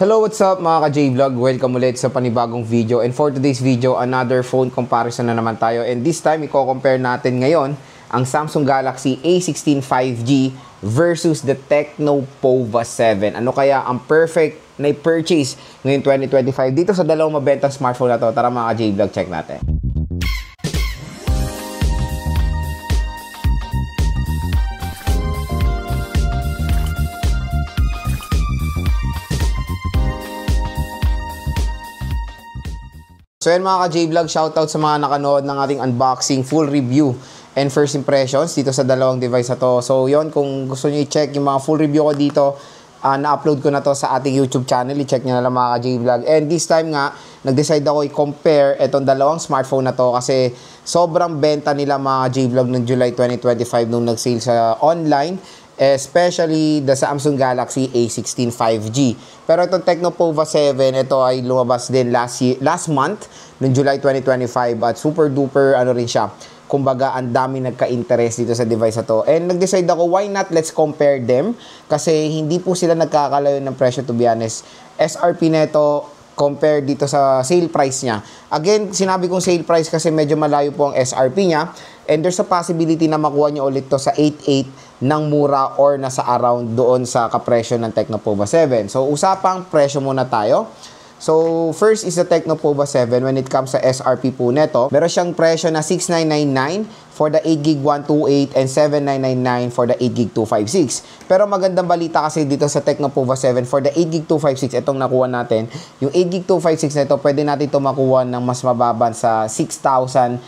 Hello, what's up mga ka-J-Vlog? Welcome ulit sa panibagong video. And for today's video, another phone comparison na naman tayo. And this time, i-compare natin ngayon ang Samsung Galaxy A16 5G versus the Tecno Pova 7. Ano kaya ang perfect na i-purchase ngayon 2025 dito sa dalawang mabentang smartphone na to? Tara mga ka-J-Vlog, check natin. So yan mga ka-J-Vlog, shoutout sa mga nakanood ng ating unboxing, full review, and first impressions dito sa dalawang device na to. So yon, kung gusto nyo i-check yung mga full review ko dito, na-upload ko na to sa ating YouTube channel. I-check nyo na lang mga ka-J-Vlog. And this time nga, nag-decide ako i-compare itong dalawang smartphone na to kasi sobrang benta nila mga ka-J-Vlog noong July 2025 nung nag-sale sa online, especially the Samsung Galaxy A16 5G. Pero itong Tecno Pova 7, ito ay lumabas din last month, noong July 2025, at super duper ano rin siya. Kumbaga, ang dami nagka-interest dito sa device na to. And nag-decide ako, why not let's compare them? Kasi hindi po sila nagkakalayo ng presyo, to be honest. SRP nito compare dito sa sale price niya. Again, sinabi kong sale price kasi medyo malayo po ang SRP niya. And there's a possibility na makuha nyo ulit to sa 8.8 ng mura or nasa around doon sa kapresyo ng Tecno Pova 7. So, usapang presyo muna tayo. So, first is the Tecno Pova 7 when it comes sa SRP po neto. Meron siyang presyo na 6,999 for the 8GB 128 and 7,999 for the 8GB 256. Pero magandang balita kasi dito sa Tecno Pova 7 for the 8GB 256, itong nakuha natin. Yung 8GB 256 na ito, pwede natin ito makuha ng mas mababan sa 6,500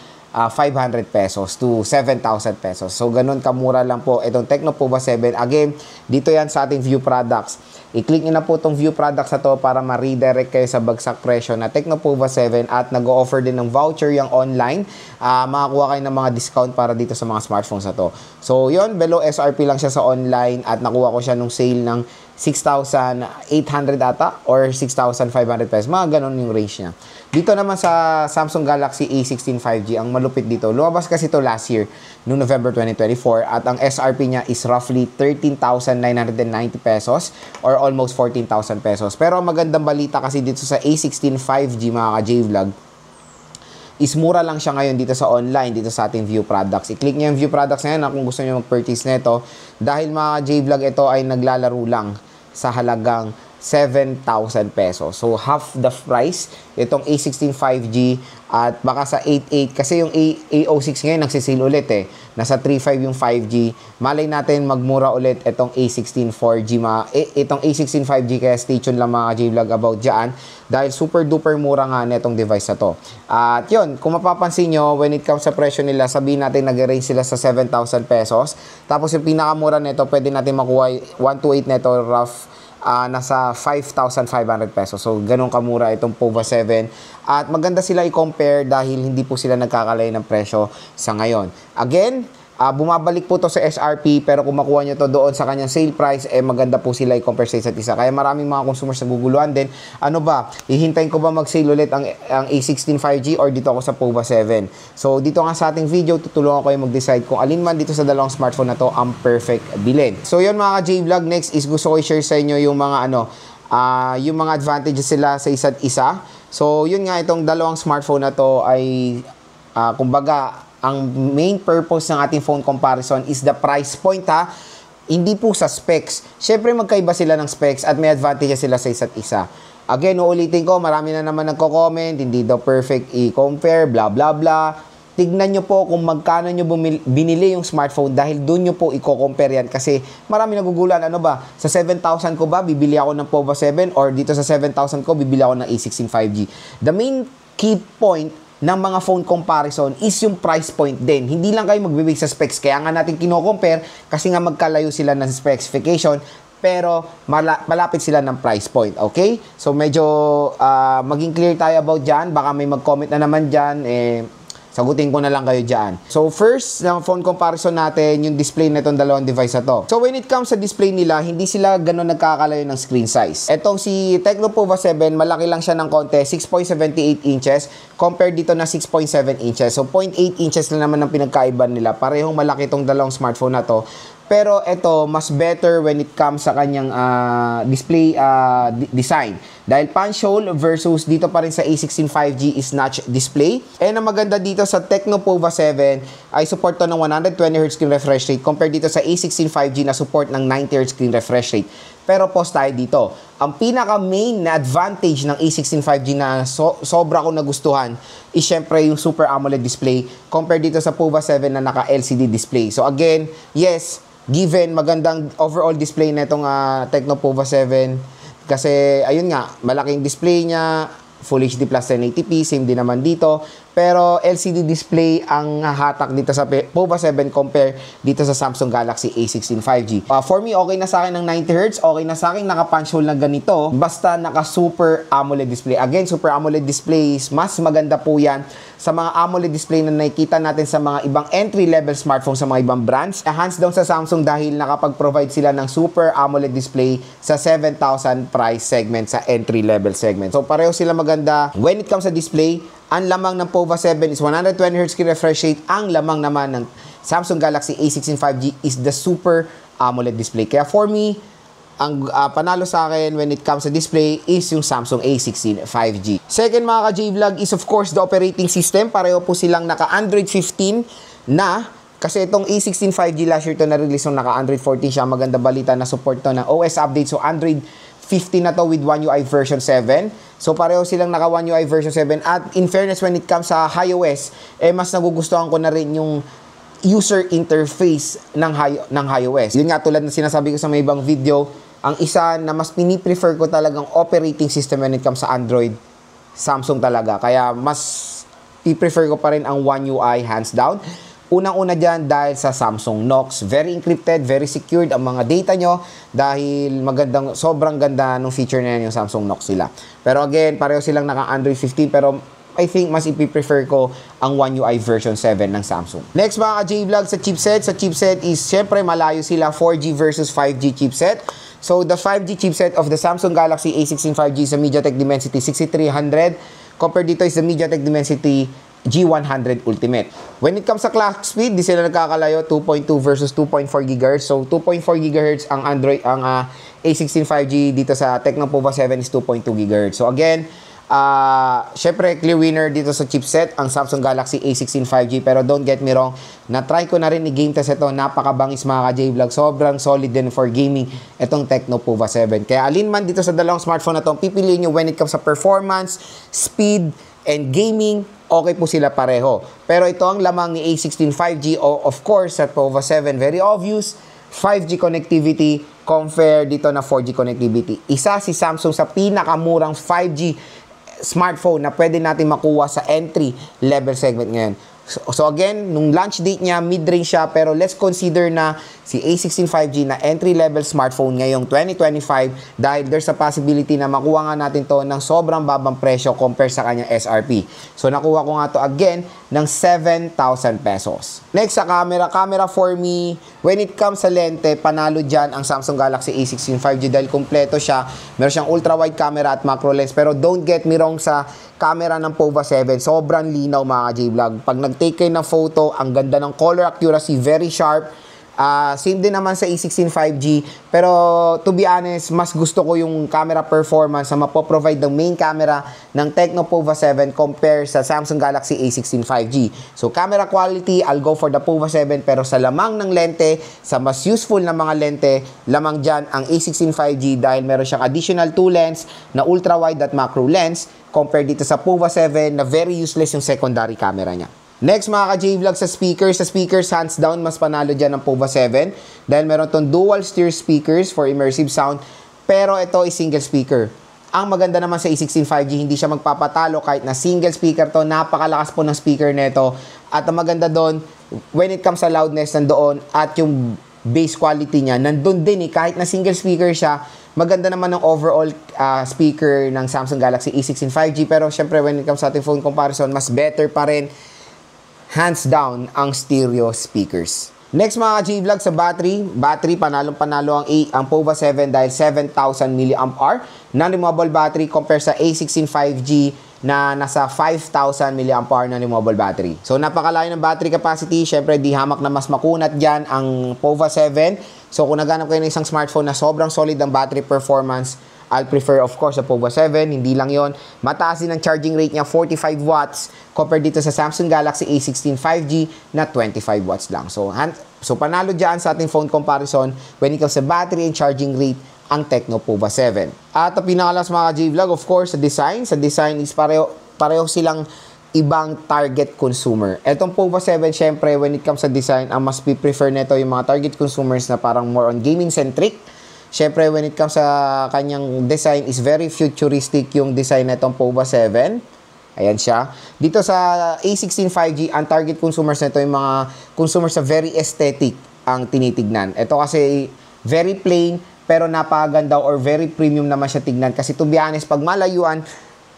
pesos to 7,000 pesos. So, ganun kamura lang po itong Tecno Pova 7. Again, dito yan sa ating view products. I-click nyo na po itong view products na to para ma-redirect kayo sa bagsak presyo na Tecno Pova 7 at nag-o-offer din ng voucher yung online. Makakuha kayo ng mga discount para dito sa mga smartphones na to. So, yun, below SRP lang siya sa online at nakuha ko siya nung sale ng 6,800 ata or 6,500 pesos. Mga ganun yung range niya. Dito naman sa Samsung Galaxy A16 5G, ang malupit dito, lumabas kasi ito last year, noong November 2024, at ang SRP niya is roughly 13,990 pesos or almost 14,000 pesos. Pero ang magandang balita kasi dito sa A16 5G, mga ka-J-Vlog, is mura lang siya ngayon dito sa online, dito sa ating view products. I-click niyo yung view products na yan kung gusto niyo mag-purchase nito. Dahil mga J-Vlog, ito ay naglalaro lang sa halagang 7,000 pesos. So, half the price itong A16 5G at baka sa 8.8 kasi yung A06 ngayon nagsisale ulit eh. Nasa 3.5 yung 5G. Malay natin magmura ulit itong A16 4G itong A16 5G, kaya stay tuned lang mga J-Vlog about dyan dahil super duper mura nga netong device na to. At yun, kung mapapansin nyo, when it comes sa presyo nila, sabihin natin nag-range sila sa 7,000 pesos. Tapos yung pinakamura neto, pwede natin makuha 128 neto rough nasa 5,500 pesos. So, ganun kamura itong Pova 7. At maganda sila i-compare dahil hindi po sila nagkakalay ng presyo sa ngayon. Again, bumabalik po to sa SRP, pero kung makuha nyo to doon sa kanyang sale price, maganda po sila i-compare sa isa't isa. Kaya maraming mga consumers naguguluhan din. Ano ba? Hihintayin ko ba mag-sale ulit ang A16 5G or dito ako sa Pova 7? So, dito nga sa ating video, tutulungan ko kayo mag-decide kung alin man dito sa dalawang smartphone na to ang perfect bilhin. So, yun mga J-Vlog. Next is gusto ko i-share sa inyo yung mga yung mga advantages sila sa isa't isa. So, yun nga, itong dalawang smartphone na to ay kumbaga, ang main purpose ng ating phone comparison is the price point ha. Hindi po sa specs. Siyempre magkaiba sila ng specs at may advantages sila sa isa't isa. Again, uulitin ko, marami na naman nagko-comment, hindi daw perfect i-compare, blah blah blah. Tignan nyo po kung magkano nyo binili yung smartphone dahil doon nyo po i-compare yan kasi marami nagugulan. Ano ba? Sa 7,000 ko ba, bibili ako ng Pova 7 or dito sa 7,000 ko, bibili ako ng A16 5G. The main key point ng mga phone comparison is yung price point din. Hindi lang kayo magbibig sa specs. Kaya nga natin kino-compare kasi nga magkalayo sila ng specification pero malapit sila ng price point. Okay? So medyo maging clear tayo about dyan. Baka may mag-comment na naman dyan. Sagutin ko na lang kayo dyan. So first, ng phone comparison natin, yung display na itong dalawang device na to. So when it comes sa display nila, hindi sila ganun nagkakalayo ng screen size. Etong si Tecno Pova 7, malaki lang siya ng konti, 6.78 inches, compared dito na 6.7 inches. So 0.8 inches lang naman ang pinagkaiba nila. Parehong malaki itong dalawang smartphone na to. Pero ito, mas better when it comes sa kanyang display design. Dahil punch hole versus dito pa rin sa A16 5G is notch display. And ang maganda dito sa Tecno POVA 7 ay support to ng 120Hz screen refresh rate compared dito sa A16 5G na support ng 90Hz screen refresh rate. Pero pause tayo dito. Ang pinaka main na advantage ng A16 5G na sobra ko nagustuhan is syempre yung Super AMOLED display compared dito sa POVA 7 na naka LCD display. So again, yes, given magandang overall display na itong Tecno POVA 7 kasi ayun nga, malaking display niya, Full HD plus 1080p, same din naman dito. Pero LCD display ang hatak dito sa POVA 7 compare dito sa Samsung Galaxy A16 5G. For me, okay na sa akin ng 90Hz, okay na sa akin naka-punch hole na ganito, basta naka-Super AMOLED display. Again, Super AMOLED displays, mas maganda po yan sa mga AMOLED display na nakikita natin sa mga ibang entry-level smartphone sa mga ibang brands. Hands down sa Samsung dahil nakapag-provide sila ng Super AMOLED display sa 7,000 price segment sa entry-level segment. So, pareho sila maganda. When it comes sa display, ang lamang ng POVA 7 is 120Hz screen refresh rate. Ang lamang naman ng Samsung Galaxy A16 5G is the Super AMOLED display. Kaya for me, ang panalo sa akin when it comes sa display is yung Samsung A16 5G. Second mga ka-J-Vlog is of course the operating system. Pareho po silang naka Android 15 na kasi itong A16 5G last year to na-release nung naka Android 14 siya. Maganda balita na support to ng OS update. So Android 15 na to with One UI version 7. So pareho silang naka One UI version 7. At in fairness when it comes sa iOS, mas nagugustuhan ko na rin yung user interface ng iOS. Yun nga tulad ng sinasabi ko sa may ibang video, ang isa na mas piniprefer ko talagang operating system when it comes sa Android, Samsung talaga. Kaya mas piprefer ko pa rin ang One UI hands down. Unang-una dyan dahil sa Samsung Knox. Very encrypted, very secured ang mga data nyo dahil sobrang ganda ng feature na yan yung Samsung Knox sila. Pero again, pareho silang naka Android 15 pero I think mas ipiprefer ko ang One UI version 7 ng Samsung. Next mga ka-J-Vlog sa chipset. Sa chipset is syempre malayo sila 4G versus 5G chipset. So the 5G chipset of the Samsung Galaxy A16 5G sa MediaTek Dimensity 6300 compared dito is the MediaTek Dimensity G100 Ultimate. When it comes sa clock speed, di sila nagkakalayo 2.2 versus 2.4 GHz. So 2.4 GHz ang A16 5G dito sa Tecno POVA 7 is 2.2 GHz. So again, syempre clear winner dito sa chipset ang Samsung Galaxy A16 5G pero don't get me wrong, na-try ko na rin i-game test ito, napakabangis mga ka-J-Vlog, sobrang solid din for gaming itong Tecno POVA 7. Kaya alin man dito sa dalawang smartphone na ito, pipiliin nyo when it comes sa performance, speed, and gaming, okay po sila pareho. Pero ito ang lamang ni A16 5G o of course sa POVA 7, very obvious, 5G connectivity compare dito na 4G connectivity. Isa si Samsung sa pinakamurang 5G smartphone na pwede natin makuha sa entry level segment ngayon. So again, nung launch date niya, mid-range siya, pero let's consider na si A16 5G na entry-level smartphone ngayong 2025 dahil there's a possibility na makuha nga natin to ng sobrang babang presyo compare sa kanyang SRP. So nakuha ko nga to again ng 7,000 pesos. Next sa camera. Camera for me, when it comes sa lente, panalo dyan ang Samsung Galaxy A16 5G dahil kompleto siya. Meron siyang ultra-wide camera at macro lens. Pero don't get me wrong sa camera ng POVA 7, sobrang linaw mga J-Vlog. Pag nag-take kayo ng photo, ang ganda ng color accuracy, very sharp. Same din naman sa A16 5G. Pero to be honest, mas gusto ko yung camera performance na mapoprovide ng main camera ng Tecno POVA 7 compare sa Samsung Galaxy A16 5G. So camera quality, I'll go for the POVA 7 pero sa lamang ng lente, sa mas useful na mga lente, lamang dyan ang A16 5G dahil meron siyang additional 2 lens na ultra-wide at macro lens compared dito sa POVA 7 na very useless yung secondary camera niya. Next mga ka-J-Vlog sa speakers hands down mas panalo dyan ng POVA 7 dahil meron tong dual steer speakers for immersive sound pero ito is single speaker. Ang maganda naman sa A16 5G, hindi siya magpapatalo kahit na single speaker to, napakalakas po ng speaker nito at ang maganda doon when it comes sa loudness nandoon at yung bass quality niya nandun din kahit na single speaker siya. Maganda naman ng overall speaker ng Samsung Galaxy A16 5G pero syempre when it comes sa ating phone comparison, mas better pa rin hands down ang stereo speakers. Next mga J-Vlog sa battery panalong-panalo ang POVA 7 dahil 7,000 mAh non-removable battery compare sa A16 5G na nasa 5,000 mAh na removable battery. So, napakalayo ng battery capacity. Syempre, di hamak na mas makunat dyan ang POVA 7. So, kung naghanap kayo ng isang smartphone na sobrang solid ang battery performance, I'll prefer, of course, sa POVA 7. Hindi lang yon. Mataas din ang charging rate niya, 45 watts, compared dito sa Samsung Galaxy A16 5G na 25 watts lang. So panalo dyan sa ating phone comparison when it comes sa battery and charging rate ang Tecno POVA 7. At ang pinakalas mga J-Vlog, of course, sa design. Sa design is pareho silang ibang target consumer. Etong POVA 7, syempre, when it comes sa design, ang mas prefer nito yung mga target consumers na parang more on gaming-centric. Syempre, when it comes sa kanyang design, is very futuristic yung design nitong POVA 7. Ayan siya. Dito sa A16 5G, ang target consumers nito yung mga consumers na very aesthetic ang tinitignan. Ito kasi very plain, pero napakaganda or very premium naman siya tignan. Kasi to be honest, pag malayuan,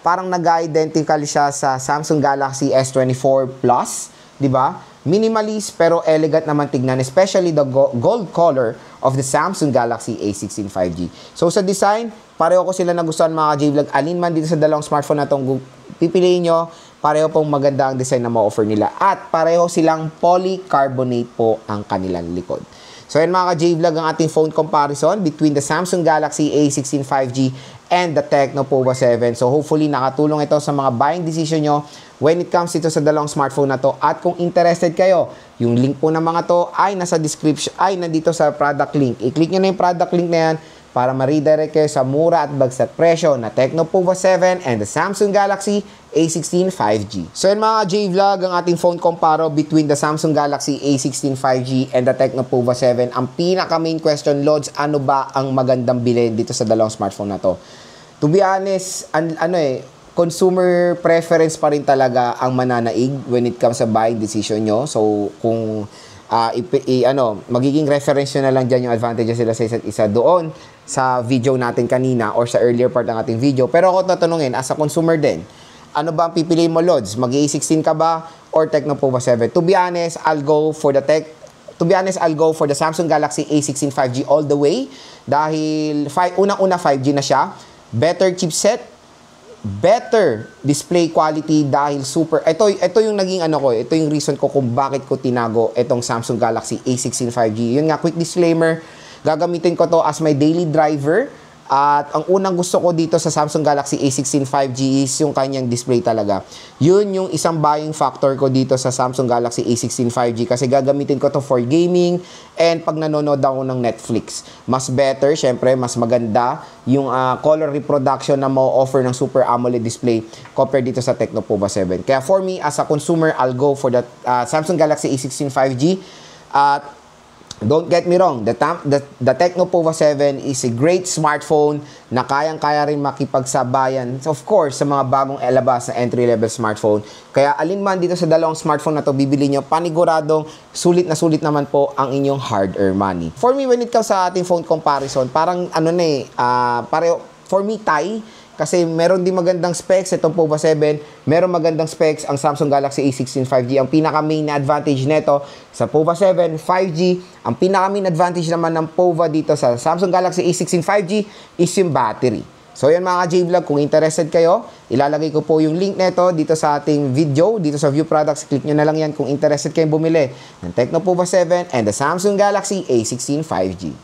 parang nag-identical siya sa Samsung Galaxy S24 Plus, di ba? Minimalist pero elegant naman tignan, especially the gold color of the Samsung Galaxy A16 5G. So sa design, pareho ko sila nagustuhan mga J-Vlog. Alin man dito sa dalawang smartphone na itong pipiliin nyo, pareho pong maganda ang design na ma-offer nila. At pareho silang polycarbonate po ang kanilang likod. So yan mga J-Vlog ang ating phone comparison between the Samsung Galaxy A16 5G and the Tecno POVA 7. So hopefully nakatulong ito sa mga buying decision nyo when it comes dito sa dalawang smartphone na to. At kung interested kayo, yung link po ng mga to ay nasa description, ay nandito sa product link. I-click nyo na yung product link na yan para ma-redirect kayo sa mura at bagsak presyo na Tecno POVA 7 and the Samsung Galaxy A16 5G. So yun mga J-Vlog, ang ating phone comparo between the Samsung Galaxy A16 5G and the Tecno POVA 7. Ang pinaka main question, Lods, ano ba ang magandang bilhin dito sa dalawang smartphone na to? To be honest, consumer preference pa rin talaga ang mananaig when it comes sa buying decision nyo. So kung magiging reference nyo na lang dyan yung advantages sila sa isa't isa doon sa video natin kanina or sa earlier part ng ating video. Pero ako tatanungin, as a consumer din, ano ba ang pipiliin mo, Lods? Mag-A16 ka ba or Tecno POVA 7? To be honest, I'll go for the Samsung Galaxy A16 5G all the way dahil unang-una 5G na siya, better chipset, better display quality dahil ito yung naging ito yung reason ko kung bakit ko tinago itong Samsung Galaxy A16 5G. Yun nga, quick disclaimer, gagamitin ko to as my daily driver. At ang unang gusto ko dito sa Samsung Galaxy A16 5G is yung kanyang display talaga. Yun yung isang buying factor ko dito sa Samsung Galaxy A16 5G kasi gagamitin ko to for gaming and pag nanonood ako ng Netflix. Mas better, syempre, mas maganda yung color reproduction na ma-offer ng Super AMOLED display compared dito sa Tecno POVA 7. Kaya for me, as a consumer, I'll go for the Samsung Galaxy A16 5G. At don't get me wrong, the Tecno POVA 7 is a great smartphone na kayang-kaya rin makipagsabayan, of course, sa mga bagong elabas na entry-level smartphone. Kaya alin man dito sa dalawang smartphone na to bibili nyo, paniguradong sulit na sulit naman po ang inyong hard-earned money. For me, when it comes sa ating phone comparison, parang pareho, for me, kasi meron din magandang specs itong POVA 7, meron magandang specs ang Samsung Galaxy A16 5G. Ang pinaka main na advantage nito sa POVA 7 5G, ang pinaka main advantage naman ng POVA dito sa Samsung Galaxy A16 5G is yung battery. So yan mga J-Vlog, kung interested kayo, ilalagay ko po yung link nito dito sa ating video, dito sa View Products. Click nyo na lang yan kung interested kayong bumili ng Tecno POVA 7 and the Samsung Galaxy A16 5G.